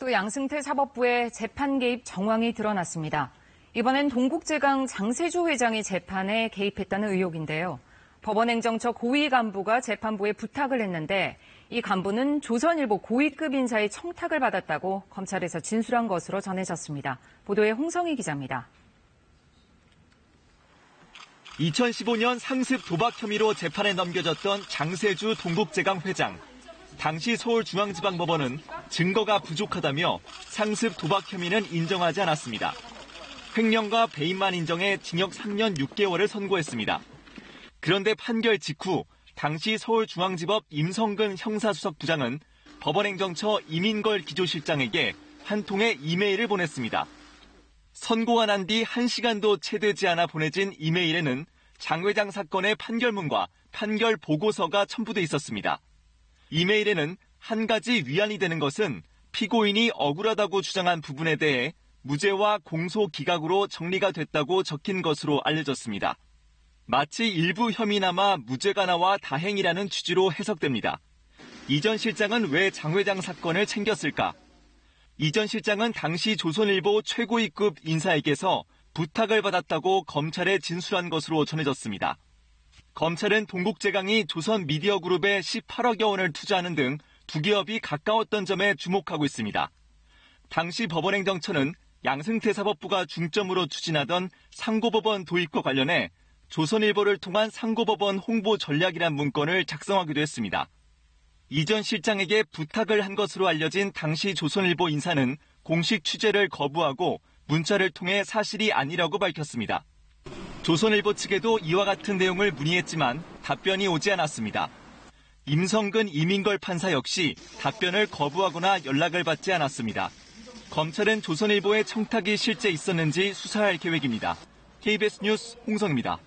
또 양승태 사법부의 재판 개입 정황이 드러났습니다. 이번엔 동국제강 장세주 회장이 재판에 개입했다는 의혹인데요. 법원행정처 고위 간부가 재판부에 부탁을 했는데 이 간부는 조선일보 고위급 인사의 청탁을 받았다고 검찰에서 진술한 것으로 전해졌습니다. 보도에 홍성희 기자입니다. 2015년 상습 도박 혐의로 재판에 넘겨졌던 장세주 동국제강 회장. 당시 서울중앙지방법원은 증거가 부족하다며 상습 도박 혐의는 인정하지 않았습니다. 횡령과 배임만 인정해 징역 3년 6개월을 선고했습니다. 그런데 판결 직후 당시 서울중앙지법 임성근 형사수석부장은 법원행정처 이민걸 기조실장에게 한 통의 이메일을 보냈습니다. 선고가 난 뒤 1시간도 채 되지 않아 보내진 이메일에는 장 회장 사건의 판결문과 판결 보고서가 첨부돼 있었습니다. 이메일에는 한 가지 위안이 되는 것은 피고인이 억울하다고 주장한 부분에 대해 무죄와 공소 기각으로 정리가 됐다고 적힌 것으로 알려졌습니다. 마치 일부 혐의나마 무죄가 나와 다행이라는 취지로 해석됩니다. 이 전 실장은 왜 장 회장 사건을 챙겼을까? 이 전 실장은 당시 조선일보 최고위급 인사에게서 부탁을 받았다고 검찰에 진술한 것으로 전해졌습니다. 검찰은 동국제강이 조선미디어그룹에 18억여 원을 투자하는 등 두 기업이 가까웠던 점에 주목하고 있습니다. 당시 법원행정처는 양승태 사법부가 중점으로 추진하던 상고법원 도입과 관련해 조선일보를 통한 상고법원 홍보 전략이란 문건을 작성하기도 했습니다. 이 전 실장에게 부탁을 한 것으로 알려진 당시 조선일보 인사는 공식 취재를 거부하고 문자를 통해 사실이 아니라고 밝혔습니다. 조선일보 측에도 이와 같은 내용을 문의했지만 답변이 오지 않았습니다. 임성근 이민걸 판사 역시 답변을 거부하거나 연락을 받지 않았습니다. 검찰은 조선일보의 청탁이 실제 있었는지 수사할 계획입니다. KBS 뉴스 홍성입니다.